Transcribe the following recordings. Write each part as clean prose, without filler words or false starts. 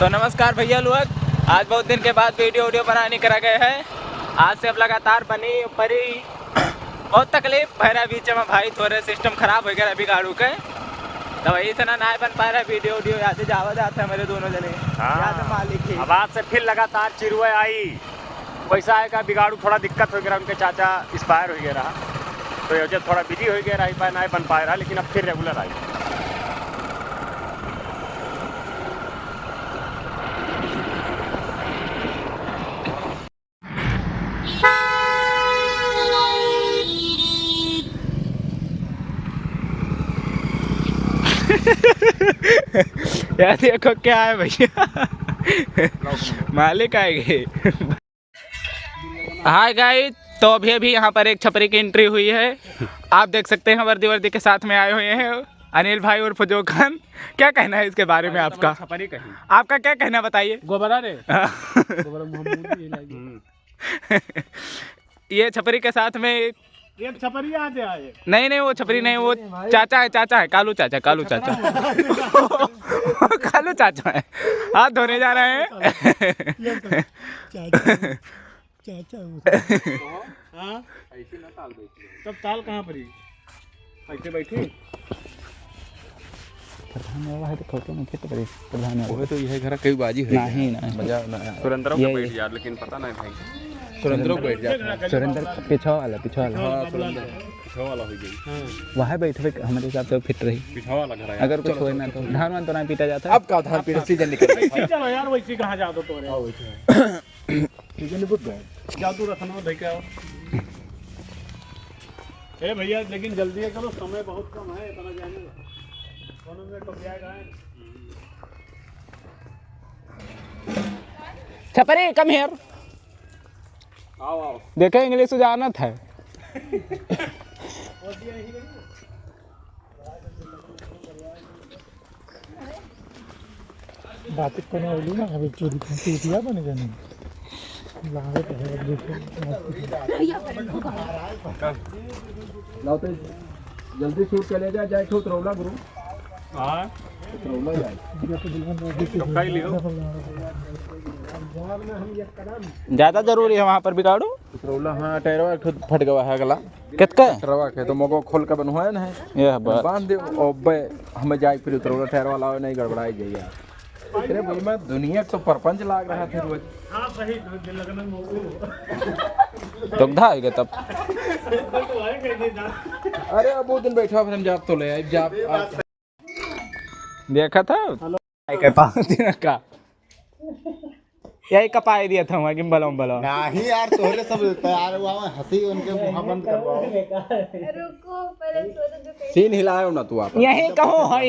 तो नमस्कार भैया लोग, आज बहुत दिन के बाद वीडियो बनाने करा गए हैं। आज से अब लगातार बनी परी बहुत तकलीफ भर रहा बीच में भाई, थोड़े सिस्टम खराब हो गया अभी गाड़ू के, तो वही से ना बन पा रहा वीडियो याद जावा जाता है मेरे दोनों जने। मालिक ही अब आज से फिर लगातार चिरुए आई, वैसा आएगा बिगाड़ू थोड़ा दिक्कत हो गया, उनके चाचा एक्सपायर हो गया रहा तो ये थोड़ा बिजी हो गया रहा, ना बन पाए रहा, लेकिन अब फिर रेगुलर आई। यार देखो क्या है भैया, मालिक आएंगे। हाय गाइस, तो अभी यहाँ पर एक छपरी की एंट्री हुई है। आप देख सकते हैं वर्दी के साथ में आए हुए हैं अनिल भाई और फजो खान। क्या कहना है इसके बारे में आपका? छपरी कहीं आपका क्या कहना बताइए। गोबरा रे ये छपरी के साथ में एक छपरी आ जाए। नहीं वो छपरी नहीं, वो चाचा है कालू चाचा कालू चाचा है। हाथ धोने जा रहे हैं। तब ताल कहाँ पर ऐसे बैठे प्रधान वो तो यह घर कई बाजी है नहीं मजा ना सुरेंद्र को बैठ यार, लेकिन पता नहीं भाई सुरेंद्र बैठ जाता सुरेंद्र पीछा वाला हाँ सुरेंद्र पिछवा वाला हो गई, वहाँ बैठे हमारे हिसाब से फिट रही। पिछवा वाला घर है। अगर कुछ हो ना तो धान वान तो नहीं पीटा जाता है। अब का धान पीटा सीजन निकल चलो यार, वैसे कहाँ जा दो तोरे सीजन बुक गए क्या तू रखना भाई क्या ए भैया, लेकिन जल्दी है करो, समय बहुत कम है, इतना जाने दोनों मिनट तो जाएगा। छपरी कम हियर, आओ देखे इंग्लिश जानत है। बात करने वाली ना अभी चूतिया बने जाने लावे तो है लाओ तो जल्दी शूट कर ले जाए तो उतरौला गुरु हां उतरौला जाए कई लियो ज्यादा जरूरी है वहाँ पर बिगाड़ू। उतरौला हाँ टायरवा फट गया है गला कितका टायरवा के तो मगो खोल के बनवाया ना है यह बात बांध दे और बे हमें जाए फिर उतरौला टायरवा लाओ नहीं गड़बड़ाई जाइए। अरे भाई मैं दुनिया तो परपंच लाग रहा था रोज। हां सही लगन दुग्धा आएगा तब। अरे अब वो दिन बैठा फिर हम जाप तो ले आए जाप देखा था के पास दिन का यही कपाई दिया था वहाँ गिम्बल नहीं यार, तोहरे सब तैयार हुआ है, हंसी उनके मुंह बंद करवाओ। रुको पहले सोचो सीन हिलायो ना तू आप यही कहो है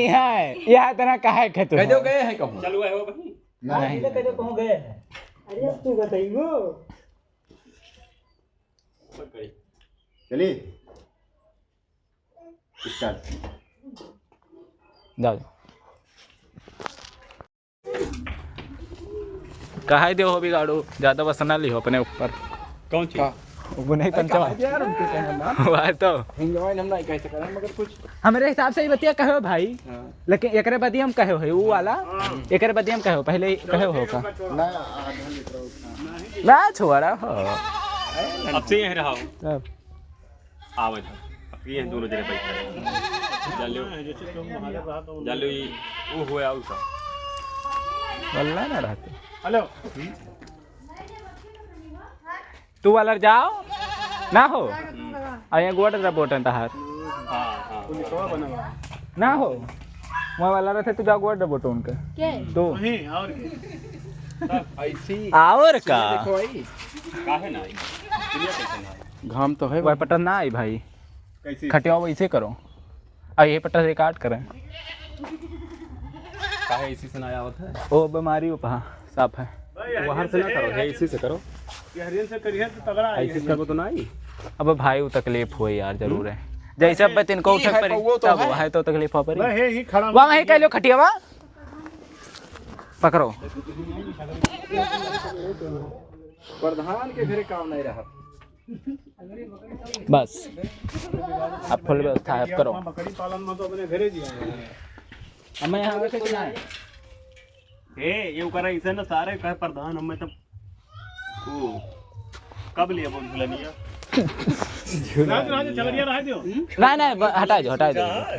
यह इतना कहे के तू कहो गए हैं कहूं चलो है वो भाई नहीं कहो गए अरे अब तू बताइयो चलिए स्टार्ट। जाओ कहा दे हो बिगाड़ू, ज्यादा वसना लिहो अपने ऊपर। कौन चीज वो नहीं पंचवा यार उनके कहना ना वह तो एंजॉय हम नहीं कैसे करें मगर कुछ हमारे हिसाब से ही बतिया कहो भाई, लेकिन एकरे बदी हम कहे हो वो वाला एकरे बदी हम कहो पहले कहे हो का ना छोड़ा हो अब से यहीं रहा तब आवे था अब ये दोनों जने बैठ जालो ये वो हुआ उसका वल्ला ना रहते। हेलो तू वाला जाओ ना हो और यहाँ गोड़ रहा बोटन तहार हां ना हो वहाँ वाला रहते तू जाओ गोड़ रहा बोटन का तो नहीं और ऐसी और का देखो भाई काहे ना दुनिया कैसे ना घाम तो है वह पटन ना आई भाई, कैसे खटिया वैसे करो और ये पटन रिकॉर्ड करें। काहे इसी से ना आवत है, वो बीमारी उपहा साफ है बाहर से ना करो, है इसी से करो, ये हरियन से करिए तो तगड़ा है। ऐसे करो तो ना आई। अब भाई वो तकलीफ हुई यार जरूर है, जैसे अब तिनको उठक पर तब है तो तकलीफ हो परी है ही खड़ा वहाँ वहीं कह लो खटिया वहाँ पकड़ो। प्रधान के घरे काम नहीं रहा बस अब फुल व्यवस्था है, अब करो। बकरी पालन में तो अपने घरे दिया है। अब मैं यहाँ आके कितना है ये करा इसे ना सारे कहे प्रधान हमें तब ओ कब लिया बोल झुलनिया राज चल दिया रहा दो नहीं नहीं हटा दो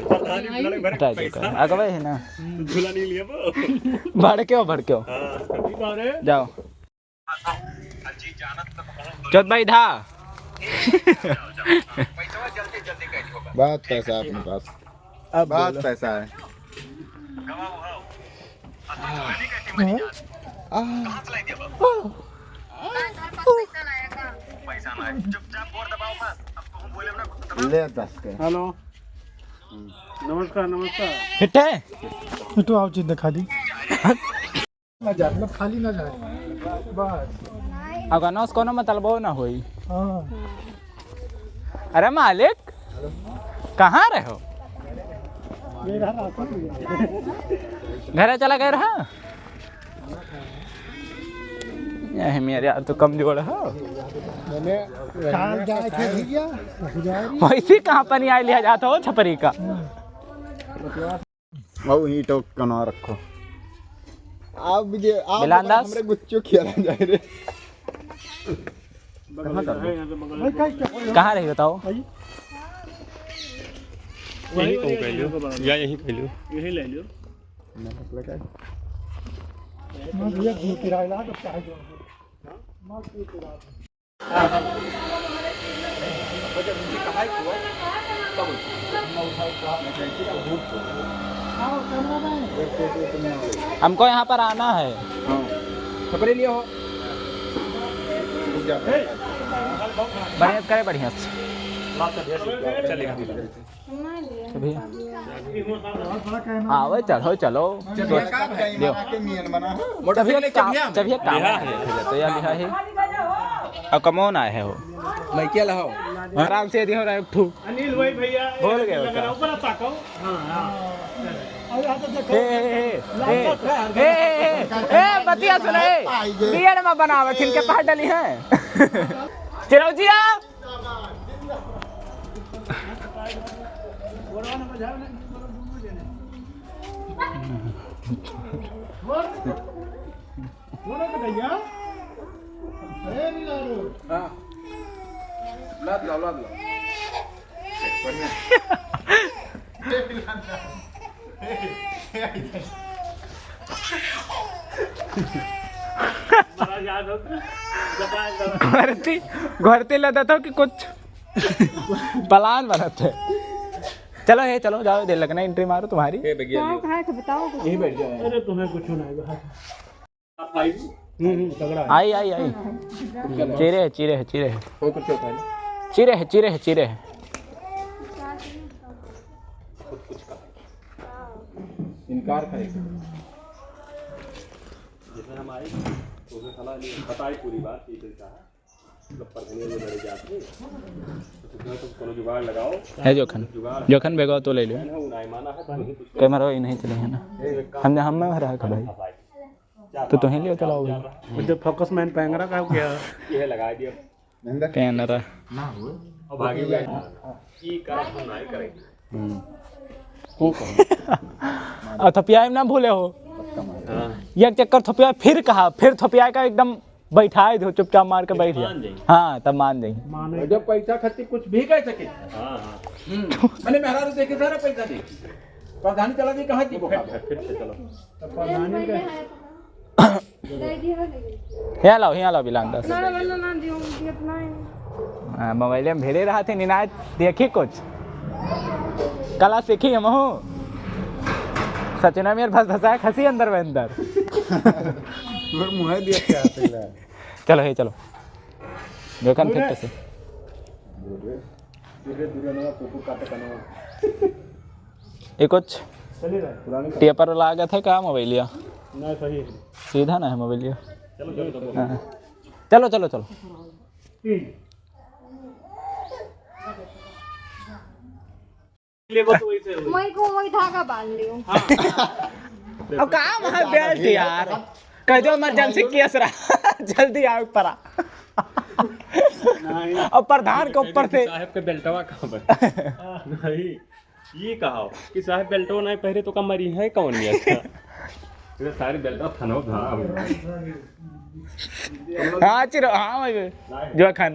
प्रधान हटा दो अगवे है ना झूला नहीं लिया वो भड़के हो जाओ चौथ भाई था बहुत पैसा है अपने पास, बहुत पैसा है। ले 10 के। हेलो नमस्कार नमस्कार हिट है तो आओ चीज दिखा दी ना जा मतलब खाली ना जाए बस। अगर नौस कोनो मतलब ना होई। हाँ अरे मालिक कहाँ रहे हो? ये रहा रास्ता घर चला गया रहा यही मेरे यार तो कमजोर है मैंने चाल जाए थे भैया वैसे कहाँ पर नहीं आ लिया जाता हो छपरी का आओ ही टोक कना रखो आप भी आप बिलांदास? हमरे गुच्चो खेला जाए रे। भाई कहाँ रही बताओ? यही को कह लो या यही कह लो यही ले लो भैया घूम किराया ला तो चाहे जो हमको यहाँ पर आना है। छपरी लिया हो बढ़िया से करे बढ़िया से। चलेगा भैया हाँ वही चलो चलो मोटा जब ये ले काम तो यार लिखा है और कमौन आए है वो मैं क्या लाओ आराम से दियो रहा ठू अनिल भाई भैया बोल गए उसका। ऊपर ताको बतिया सुने बीएड में बनावे किनके पास डली है चिरौजिया लाद लो घरती लगा था कि कुछ प्लान बना थे। चलो हे चलो जाओ देर लगना एंट्री मारो तुम्हारी। बताओ कुछ। यही बैठ जाओ। अरे तुम्हें कुछ नहीं तगड़ा आई आई आई चीरे है चीरे है चीरे है कोई कुछ होता है चीरे है चीरे है चीरे है। इनकार करेगा जैसे हम आए तो उसने सलाह ली बताई पूरी बात की तरीका है मतलब परधनिया में लड़े जाते तो तुम कोनो जुगाड़ लगाओ है जोखन बेगो तो ले लियो है उनाई माना है तो ही कुछ कैमरा ही नहीं चले है ना हमने हम में रहा का भाई तो तुम्हें लियो चलाओ भाई जब फोकस मैन पैंगरा का क्या ये लगा दिया कैमरा अब आगे गए की कर सुनाई करेंगे और थपिया ना भूले हो एक चक्कर थपिया फिर कहा फिर थपिया का एकदम बैठाए दो चुपचाप मार के बैठ जाए। हाँ तब मान जाएंगे और जब पैसा खर्चे कुछ भी कह सके हां हां मैंने मेहरारू देखे सारा पैसा दे प्रधानी चला दी कहाँ की फिर से चलो यहाँ लाओ बिलांदा मोबाइल में भेड़े रहा थे निनाय देखी कुछ कला सीखी हम हो सचना में फंस फंसा खसी अंदर में अंदर मुँह दिया क्या चलो हे चलो देखन फिर कैसे ये कुछ टेपर लगा था क्या मोबाइल ना सही है सीधा ना है मोबाइल चलो चलो चलो मैं को वही धागा बांध लियो। अब कहाँ वहाँ बेल्ट यार कह दो इमरजेंसी केस रहा जल्दी आओ ऊपर और प्रधान के ऊपर से साहब के बेल्टवा कहाँ पर नहीं ये कहा कि साहब बेल्टवा नहीं पहरे तो कमरी है कौन नहीं अच्छा ये सारी बेल्टा थानो था हाँ चिरो हाँ भाई जो खान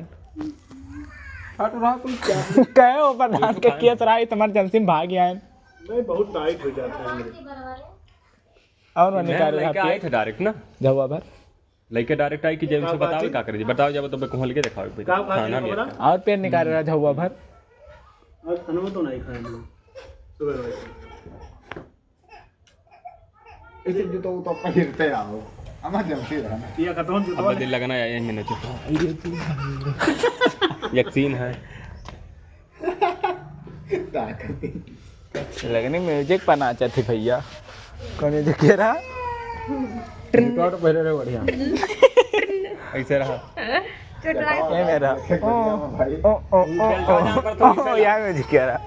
हट रहा तुम क्या कहे हो प्रधान के केस रहा इमरजेंसी में भाग गया है नहीं बहुत टाइट हो जाता है मेरे। और वो निकाल रहा लेके आए थे डायरेक्ट ना जवा भर लेके डायरेक्ट आई कि जेल से बताओ क्या करे बताओ जब तो खोल के दिखाओ खाना में और पेड़ निकाल रहा झुआ भर आज खाना में तो नहीं खाया मैंने सुबह इसे जो तो पहिरते आओ इमरजेंसी रहना किया खत्म जो अब दिल लगना है 1 मिनट यकीन है लगनी म्यूजिक बना चाहती भैया कौन ये कह रहा रिकॉर्ड पहले रे बढ़िया ऐसे रहा ये मेरा ओ यार म्यूजिक कह रहा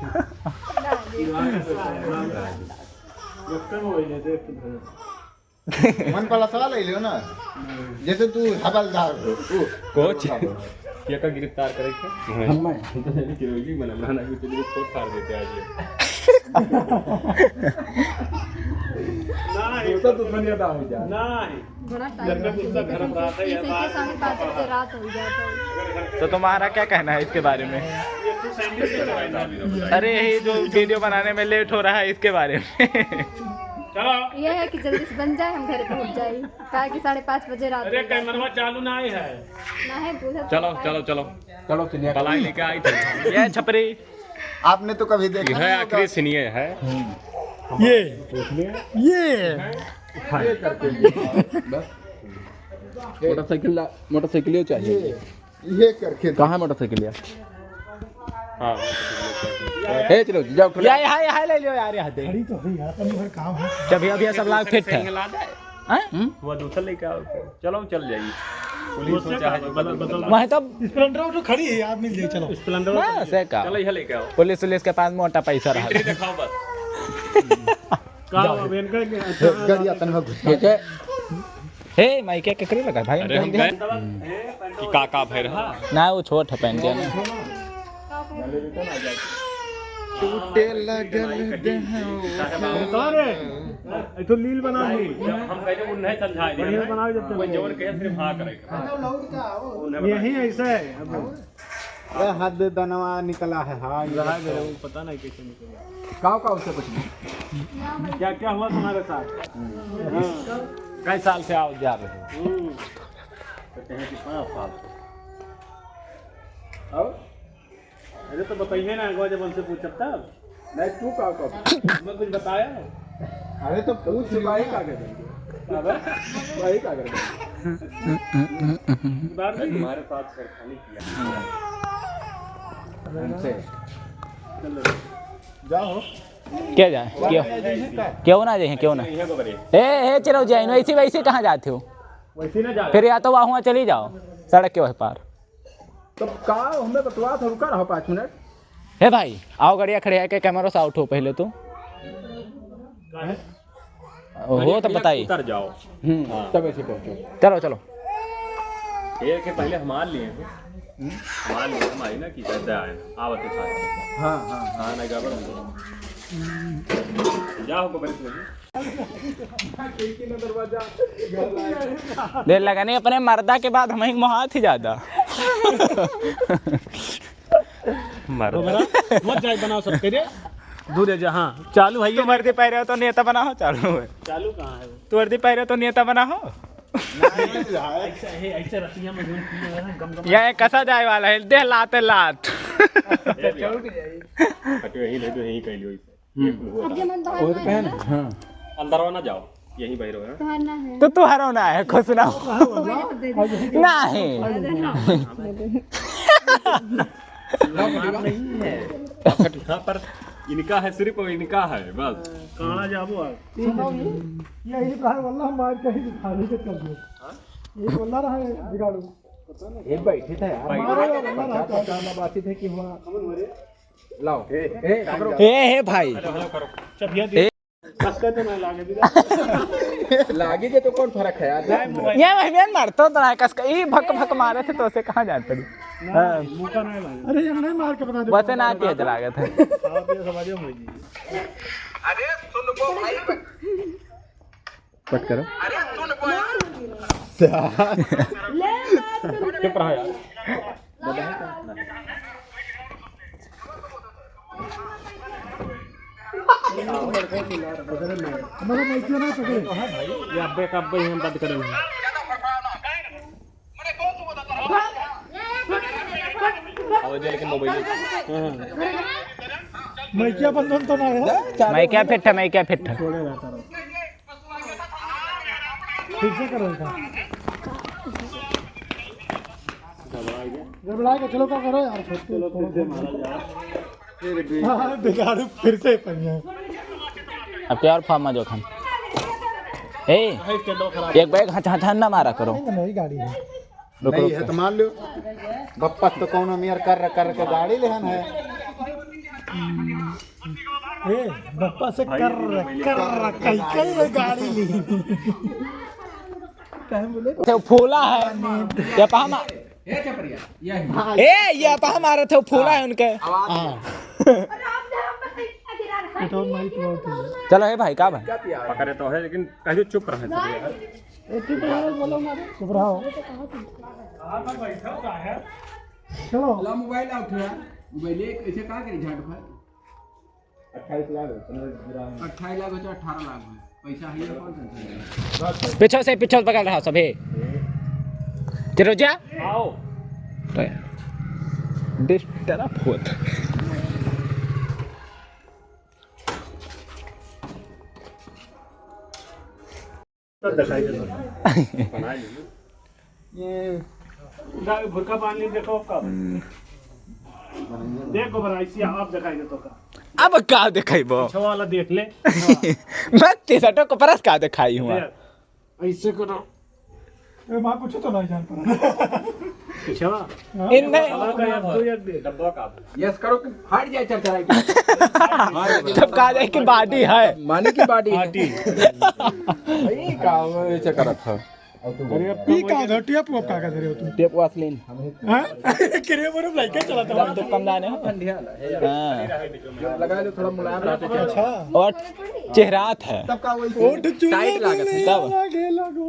मन पड़ा सवाल ले लियो ना जैसे तू हवलदार हो तू कोच ये का गिरफ्तार करे थे हम तो नहीं किरोगी बना बनाना कि तुझे कोट फाड़ देते आज नहीं तो दुनिया हो जा नहीं बड़ा घर में गुस्सा गर्म रहा था टाइम यार साढ़े 5 बजे रात हो जाता है। तो तुम्हारा क्या कहना है इसके बारे में ये तो सैंडविच से चलाया था। अरे ये जो वीडियो बनाने में लेट हो रहा है इसके बारे में चलो ये है कि जल्दी से बन जाए हम घर पहुंच जाए कहा कि 5:30 बजे रात अरे हो जाए। कैमरा चालू ना ही है ना है पूछा चलो चलो चलो चलो चलिए पलाई लेके आई थी ये छपरी आपने तो कभी देखा है आखिरी सीनियर है मोटरसाइकिल चाहिए ये करके कहाँ है मोटरसाइकिल हाँ हे चलो जाओ या यहाँ ले लियो यार यहाँ दे खड़ी तो है यार कभी भर काम है। जब अभी सब लाख फिट है वो दूसरा लेके आओ चलो चल जाइए पुलिस में चाहे जो बदल वही तो स्प्लेंडर तो खड़ी है यार मिल जाए चलो। स्प्लेंडर बस है का चलो यहाँ लेके आओ पुलिस उलिस के पास मोटा पैसा रहा एंट्री दिखाओ बस का वेन का गड़िया तनवा घुस हे माइक के ककरे लगा भाई अरे हम गए कि का भय रहा ना वो छोट है पहन दिया ना टूटे लगल रे तो लील बना ली हम कहते उन्हें समझाए दिया बढ़िया बनाओ जब कोई जोर कहे सिर्फ हाँ करेगा यही ऐसा है हाथ दनवा निकला है हाँ पता नहीं कैसे निकला काव का उससे कुछ नहीं क्या क्या हुआ तुम्हारे साथ कई साल से आओ जा रहे हो अरे तो बताइए ना अगवा जब हमसे पूछा तब नहीं तू काव का मैं कुछ बताया अरे तो पूछ भाई का कर देंगे भाई का कर देंगे बात नहीं हमारे साथ छेड़खानी किया हमसे जाओ क्या जाए क्यों क्यों ना जाए क्यों ना इन्हें को करिए ए चलो जाए वैसे वैसे कहाँ जाते हो वैसे ना जा फिर या तो वहाँ चली जाओ सड़क के वह पार तो का हमें बतवा था रुका रहो 5 मिनट हे भाई आओ गाड़िया खड़े आके कैमरा से आउट हो पहले तो हो तो बताइए उतर जाओ तब ऐसे पहुंचो चलो चलो ये के पहले हमार लिए हमार लिए हमारी ना कि कैसे आए आवत के साथ हाँ हाँ हाँ ना गड़बड़ हो जाओ को बड़ी देर लगाने अपने मर्दा के बाद हमें मोहात ही ज्यादा मर मत जाए बनाओ सब तेरे दूर है जहाँ चालू है तू वर्दी पहरे हो तो नेता बना हो चालू है चालू कहाँ है तू वर्दी पहरे हो तो नेता बना हो ऐसे रतिया में गम यह कसा जाए वाला है दे लाते लात यही ले दो यही कह लियो अब ये मन बाहर ना है ना? हाँ अंदर ना जाओ यही बहिरो है कहना है तो तू हरोना है खुश ना हो नहीं हाँ पर इनका है सिर्फ इनका है बस कहाँ जाबो आप यही कहा वल्लाह मार के ही दिखा दे कर दो ये बोला रहा है बिगाड़ू ये बैठे थे यार पचास बातचीत है कि वहाँ लाओ हे भाई चल ये कसका तो ना लागे दिला लागी जे तो कौन फर्क है यार ये महिमान मारतो तो ना कस ई भक भक मारे थे तो उसे कहाँ जात पड़ी मुंह का नहीं लागे अरे ये नहीं मार के बता दे वैसे ना तेज लागत है आप ये समझो मुझे पट करो। चुप रहा यार। हमारा मैक्सियो ना पकड़े ये अब्बे का अब्बे हम बंद करेंगे। मैकिया बंधन तो ना है। मैं क्या फिट है, मैं क्या फिट है। फिर से करो इसका। गड़बड़ा के चलो क्या करो यार। चलो फिर से मारा जा। हाँ बिगाड़ू फिर से पनिया। अब क्या और फार्मा जोखन ए एक बैग हचा ना मारा करो। नई गाड़ी है। रुको नहीं है तो मान लो बप्पा तो कौन मेयर कर के गाड़ी लेहन है। ए बप्पा से कर कई गाड़ी ली। कहे बोले थे फूला है या पा ये पा मारे थे फूला है उनके। पेट्रोल मारी तो चलो हे भाई का भाई पकड़े तो है लेकिन कहीं चुप रहे थे यार। चुप रहो। चलो मोबाइल आउट है। मोबाइल एक ऐसे का करी झाट भाई 28 लाख 28 लाख 18 लाख पैसा है कौन सा। पीछे पकड़ रहा सब हे चलो जा आओ डिश तेरा फोत दिखाई दे ये भुरका पानी देखो कब देखो बराइसी आप दिखाई दे तो का अब का दिखाई बो छो वाला देख ले। मैं तेरा को परस का दिखाई हूं ऐसे करो ए मां कुछ तो नहीं जान पा। पिछवा इनने डब्बा का यस करो कि हट जाए चरचराई। सब कहा जाए कि बाडी है मानी की बाडी भाई का ऐसे करत था। पी का घटिया पुआ का धरे हो तू। टेप वासलीन हां करे मोर लाइक चला था। तो कम दाने हो हां लगा लो थोड़ा मुलायम रहते क्या। अच्छा और चेहरात है तब का वही ओठ चूड़ा टाइट लागत है तब लागे लागो।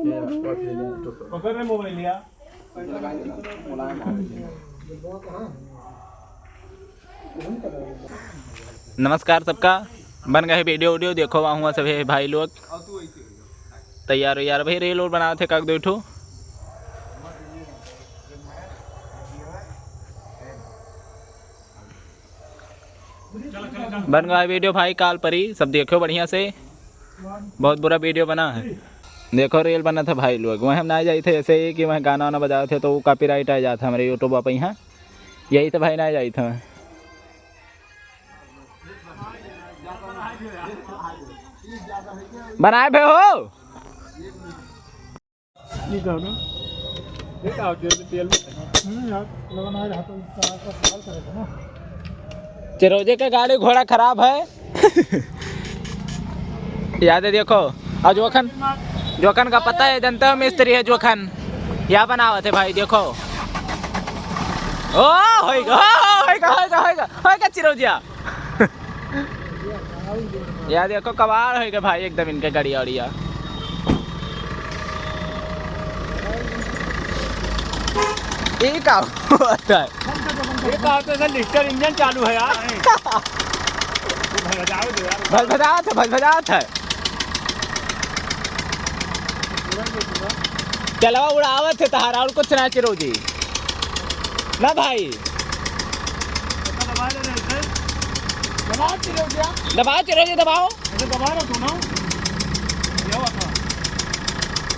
पकड़ रे मोबाइल लिया नमस्कार सबका बन गए वीडियो देखो वहाँ हुआ सभी भाई लोग तैयार हो यार भाई रेल और बना थे काक दो बन गया वीडियो भाई काल परी सब देखो बढ़िया से बहुत बुरा वीडियो बना है। देखो रेल बना था भाई लोग वहाँ हम ना जाए थे ऐसे ही कि वहाँ गाना वाना बजाए थे तो कॉपीराइट आ जाता हमारे यूट्यूब पर यहाँ यही तो भाई ना जाए थे। बनाए भे हो यार लगना है हाथों का सवाल करे थे ना। चिरोजे के गाड़ी घोड़ा खराब है। याद है देखो और जोखन का पता है जनता है मिस्त्री है जोखन या बनावा थे भाई देखो ओ होएगा चिरोजिया। या देखो कबाड़ होएगा भाई एकदम इनके गाड़ी औड़िया ये का होता है। ये कहा तो लिस्टर इंजन चालू है यार। भजभजात है चलवा उड़ावत है तहारा और कुछ ना चिरोजी ना भाई दबाओ चिरोजी दबाओ दबा रहा तू ना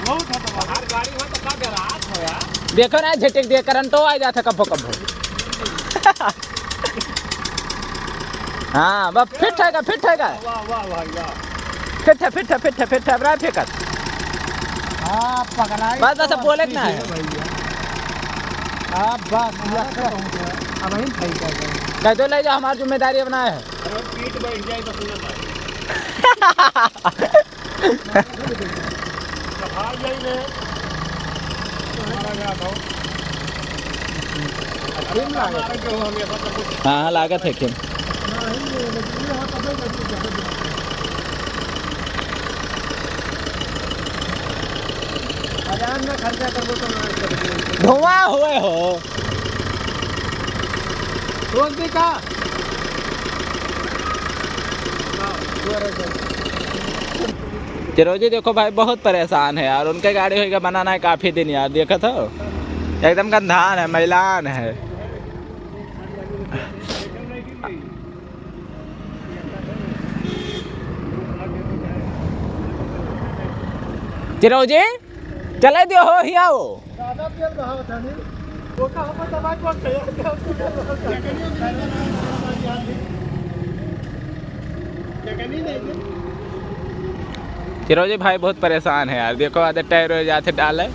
वो था तो बाहर गाड़ी हो तो का रात हो यार। देखो ना झटक दे करंट तो आ जाता कब्बो हाँ बस फिट है वाह वाह वाह यार फिट है बड़ा फेंकत हां पकड़ाई बस बोले ना है आप बस अब हम खाई कर कह दो ले जा हमारी जिम्मेदारी बनाए है। पीठ बैठ जाए तो सुनना बाहर जाइए हाँ लागत है क्यों ना खर्चा कर दो तो धुआं हुए हो रोज भी का चिरोजी देखो भाई बहुत परेशान है यार, उनके गाड़ी होगा बनाना है काफी दिन यार, देखा तो एकदम गंधान है, मैलान है। चिरोजी चले दियो हो ही आओ। ज्यादा तेल बहाव था नहीं वो का हम दवाई को चिरोजी भाई बहुत परेशान है यार, देखो आधे टायर हो जाते डाले।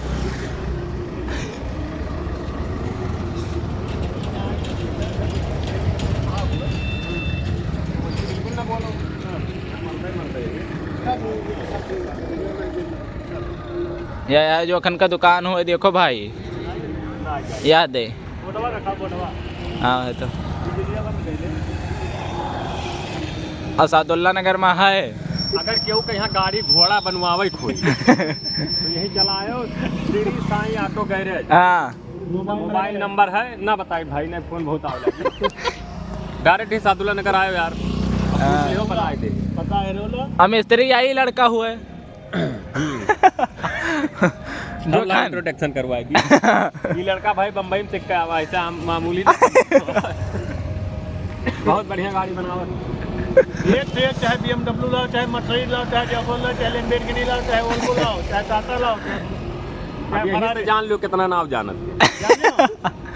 या जो अखन का दुकान हुआ देखो भाई, याद है? हाँ है तो असादुल्ला नगर में है। अगर केहू के यहाँ गाड़ी घोड़ा बनवावे कोई तो यही चलायो श्री साईं ऑटो गैरेज। हाँ मोबाइल नंबर है ना, बताए भाई ने फोन बहुत आवला डायरेक्ट ही सादुल्ला नगर आयो यार, यो बताए दे पता है रोलो हम स्त्री यही लड़का हुए जो इंट्रोडक्शन करवाएगी। ये लड़का भाई बम्बई में सीख के आवा, ऐसा मामूली बहुत बढ़िया गाड़ी बनावा। एक से एक, चाहे BMW लाओ, चाहे मर्सिडीज लाओ, चाहे जागुआर लाओ, चाहे लैम्बोर्गिनी लाओ, चाहे वोल्वो लाओ, चाहे टाटा लाओ, अब यही से जान लो कितना नाम जानत।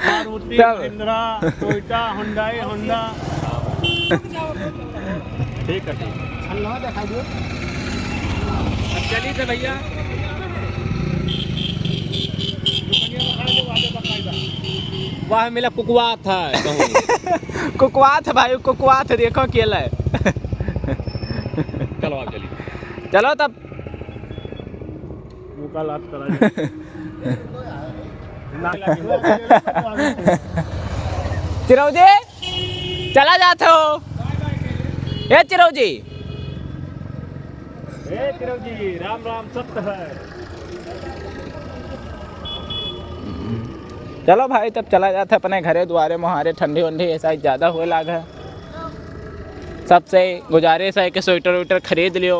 Maruti, Mahindra, Toyota, Hyundai, Honda. ठीक है ठीक। अल्लाह दिखा दो चलिए तो भैया वाह मिला कुकवा था कुकवात भाई, कुकवात देखो केला है। चलो आप चलिए। चलो तब मुकालात करा चिरौजी चला जाते हो ये चिरौजी। जी राम राम सत्य है। चलो भाई तब चला जाता अपने घरे द्वारे मुहारे, ठंडी वंडी ऐसा ही ज़्यादा हुए लाग है। सबसे गुजारिश है कि स्वेटर वेटर खरीद लियो।